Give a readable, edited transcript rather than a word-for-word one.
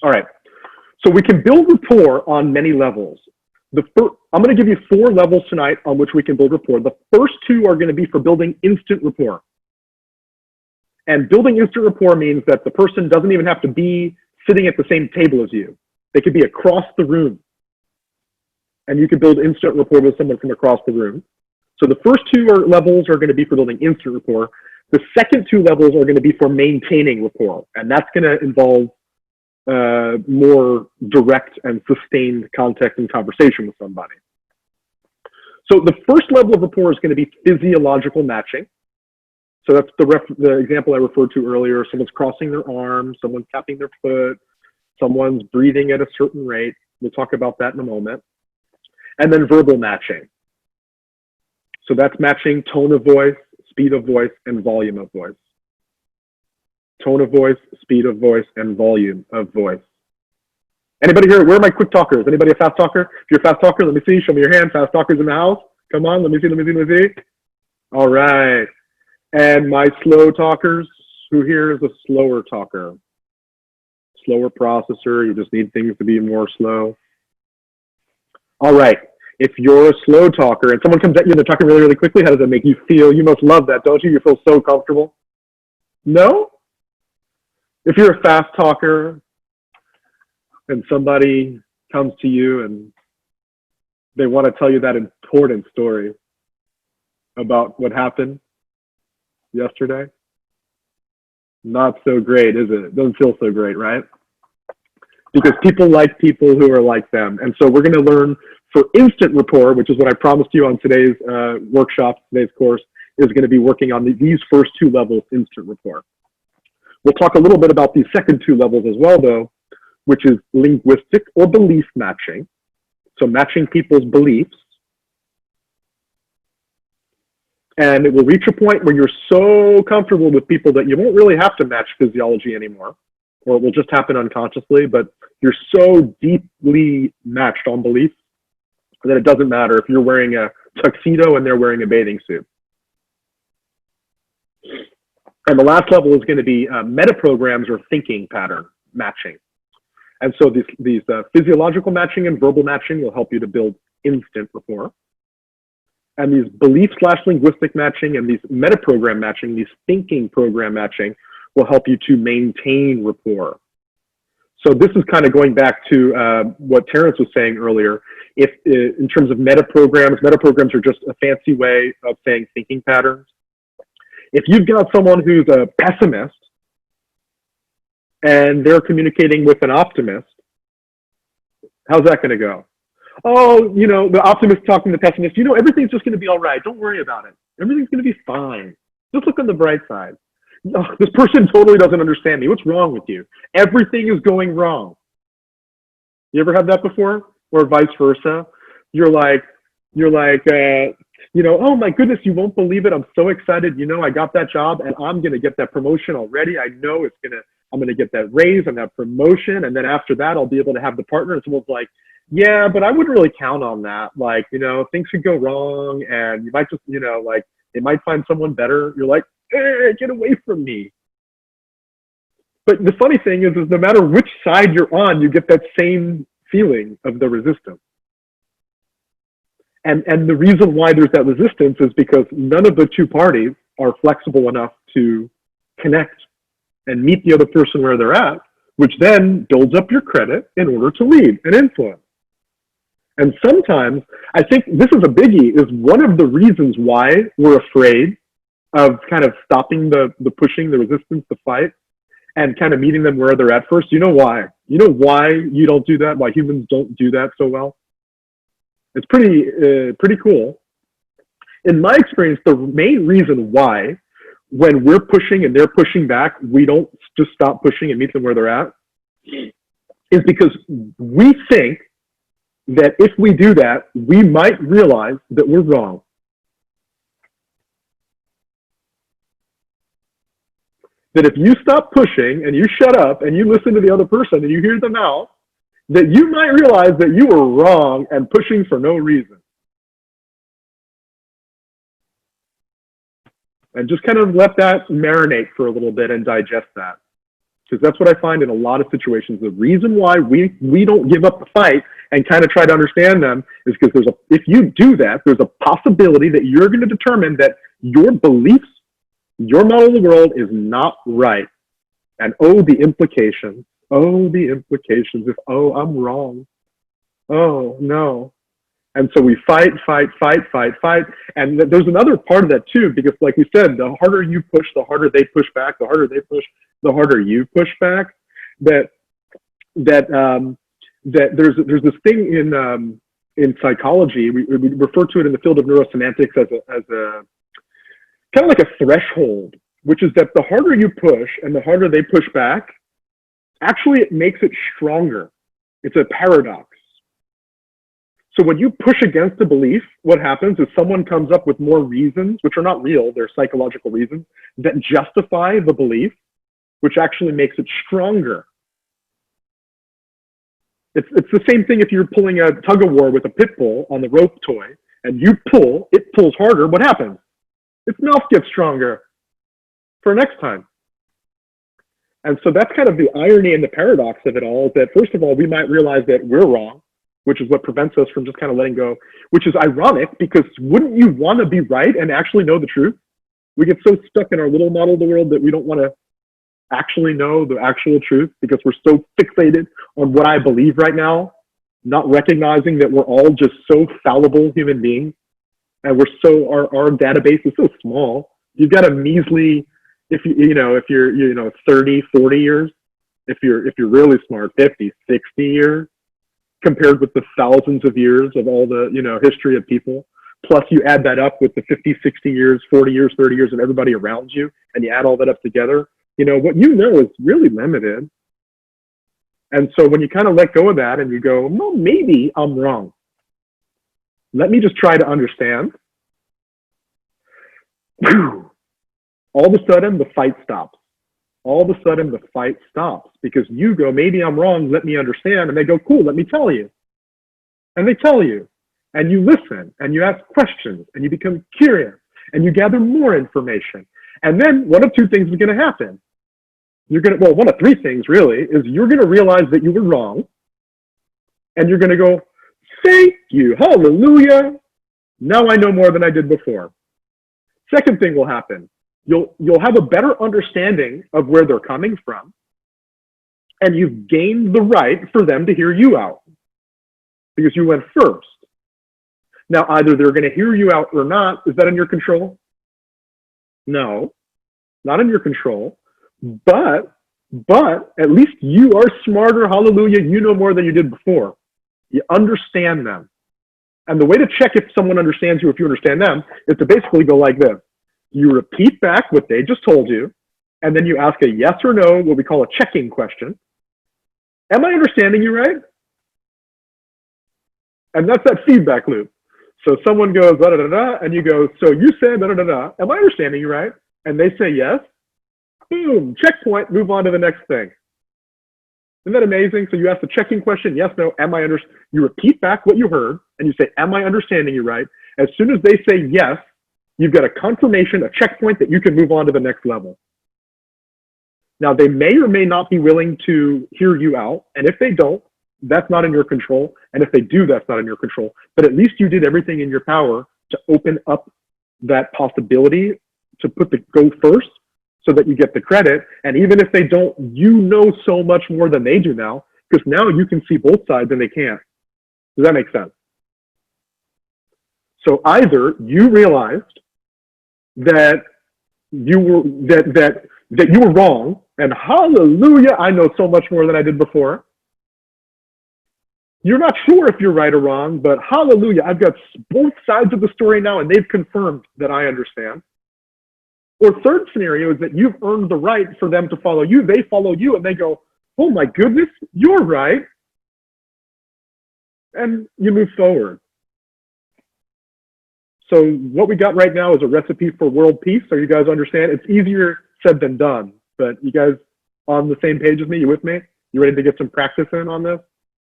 All right. So we can build rapport on many levels. I'm going to give you 4 levels tonight on which we can build rapport. The first 2 are going to be for building instant rapport. And building instant rapport means that the person doesn't even have to be sitting at the same table as you. They could be across the room. And you can build instant rapport with someone from across the room. So the first 2 levels are going to be for building instant rapport. The second 2 levels are going to be for maintaining rapport. And that's going to involve more direct and sustained contact and conversation with somebody. So the first level of rapport is going to be physiological matching. So that's the example I referred to earlier. Someone's crossing their arms, someone's tapping their foot, someone's breathing at a certain rate. We'll talk about that in a moment. And then verbal matching. So that's matching tone of voice, speed of voice, and volume of voice. Tone of voice, speed of voice, and volume of voice. Anybody here? Where are my quick talkers? Anybody a fast talker? If you're a fast talker, let me see. Show me your hand. Fast talkers in the house. Come on, let me see. All right. And my slow talkers, who here is a slower talker? Slower processor, you just need things to be more slow. All right. If you're a slow talker and someone comes at you and they're talking really, really quickly, how does that make you feel? You must love that, don't you? You feel so comfortable. No? If you're a fast talker and somebody comes to you and they want to tell you that important story about what happened yesterday, not so great, is it? It doesn't feel so great, right? Because people like people who are like them. And so we're going to learn for instant rapport, which is what I promised you on today's workshop, today's course, is going to be working on these first 2 levels, instant rapport. We'll talk a little bit about these second 2 levels as well, though, which is linguistic or belief matching. So matching people's beliefs. And it will reach a point where you're so comfortable with people that you won't really have to match physiology anymore, or it will just happen unconsciously, but you're so deeply matched on beliefs that it doesn't matter if you're wearing a tuxedo and they're wearing a bathing suit. And the last level is going to be metaprograms or thinking pattern matching. And so these physiological matching and verbal matching will help you to build instant rapport. And these belief/linguistic matching and these metaprogram matching, these thinking program matching, will help you to maintain rapport. So this is kind of going back to what Terrence was saying earlier. If in terms of metaprograms are just a fancy way of saying thinking patterns. If you've got someone who's a pessimist and they're communicating with an optimist, how's that going to go? Oh, you know, the optimist talking to the pessimist, you know, everything's just going to be all right. Don't worry about it. Everything's going to be fine. Just look on the bright side. Oh, this person totally doesn't understand me. What's wrong with you? Everything is going wrong. You ever had that before? Or vice versa? You're like, you know, oh my goodness, you won't believe it. I'm so excited. You know, I got that job and I'm going to get that promotion already. I know I'm going to get that raise and that promotion. And then after that, I'll be able to have the partner. And someone's like, yeah, but I wouldn't really count on that. Like, you know, things could go wrong and you might just, you know, like they might find someone better. You're like, hey, get away from me. But the funny thing is no matter which side you're on, you get that same feeling of the resistance. And the reason why there's that resistance is because none of the 2 parties are flexible enough to connect and meet the other person where they're at, which then builds up your credit in order to lead and influence. And sometimes, I think this is a biggie, is one of the reasons why we're afraid of kind of stopping the pushing, the resistance, the fight, and kind of meeting them where they're at first. You know why? You know why you don't do that? Why humans don't do that so well? It's pretty cool. In my experience, the main reason why, when we're pushing and they're pushing back, we don't just stop pushing and meet them where they're at, is because we think that if we do that, we might realize that we're wrong. That if you stop pushing and you shut up and you listen to the other person and you hear them out, that you might realize that you were wrong and pushing for no reason. And just kind of let that marinate for a little bit and digest that. Because that's what I find in a lot of situations. The reason why we don't give up the fight and kind of try to understand them is because if you do that, there's a possibility that you're going to determine that your beliefs, your model of the world is not right. And oh, the implications. Oh, the implications. If, oh, I'm wrong. Oh, no. And so we fight. And there's another part of that too, because like we said, the harder you push, the harder they push back, the harder they push, the harder you push back. That there's this thing in psychology, we refer to it in the field of neurosemantics as a kind of like a threshold, which is that the harder you push and the harder they push back, actually it makes it stronger. It's a paradox. So when you push against a belief, what happens is someone comes up with more reasons, which are not real, they're psychological reasons, that justify the belief, which actually makes it stronger. It's the same thing if you're pulling a tug of war with a pit bull on the rope toy, and you pull, it pulls harder, what happens? Its mouth gets stronger for next time. And so that's kind of the irony and the paradox of it all, is that first of all, we might realize that we're wrong, which is what prevents us from just kind of letting go, which is ironic because wouldn't you want to be right and actually know the truth? We get so stuck in our little model of the world that we don't want to actually know the actual truth because we're so fixated on what I believe right now, not recognizing that we're all just so fallible human beings. And we're so, our database is so small. You've got a measly, if you're 30, 40 years, if you're really smart, 50, 60 years, compared with the thousands of years of all the, history of people. Plus you add that up with the 50, 60 years, 40 years, 30 years of everybody around you, and you add all that up together, what is really limited. And so when you kind of let go of that and you go, well, maybe I'm wrong. Let me just try to understand. Whew. All of a sudden the fight stops. All of a sudden the fight stops because you go, maybe I'm wrong, let me understand. And they go, cool, let me tell you. And they tell you, and you listen, and you ask questions, and you become curious, and you gather more information. And then one of two things is going to happen. One of three things really, is you're going to realize that you were wrong, and you're going to go, thank you, hallelujah, now I know more than I did before. Second thing will happen. You'll have a better understanding of where they're coming from, and you've gained the right for them to hear you out because you went first. Now, either they're going to hear you out or not. Is that in your control? No, not in your control. But at least you are smarter. Hallelujah. You know more than you did before. You understand them. And the way to check if someone understands you, if you understand them, is to basically go like this. You repeat back what they just told you, and then you ask a yes or no, what we call a checking question. Am I understanding you right? And that's that feedback loop. So someone goes, da da da da, and you go, so you said da da da da, am I understanding you right? And they say yes. Boom, checkpoint, move on to the next thing. Isn't that amazing? So you ask the checking question, yes, no, am I understanding? You repeat back what you heard, and you say, am I understanding you right? As soon as they say yes, you've got a confirmation, a checkpoint that you can move on to the next level. Now, they may or may not be willing to hear you out, and if they don't, that's not in your control, and if they do, that's not in your control. But at least you did everything in your power to open up that possibility to put the go first so that you get the credit, and even if they don't, you know so much more than they do now, because now you can see both sides and they can't. Does that make sense? So either you realized that you were wrong, and hallelujah, I know so much more than I did before. You're not sure if you're right or wrong, but hallelujah, I've got both sides of the story now, and they've confirmed that I understand. Or third scenario is that you've earned the right for them to follow you. They follow you, and they go, oh my goodness, you're right. And you move forward. So what we got right now is a recipe for world peace. So you guys understand? It's easier said than done. But you guys on the same page as me? You with me? You ready to get some practice in on this?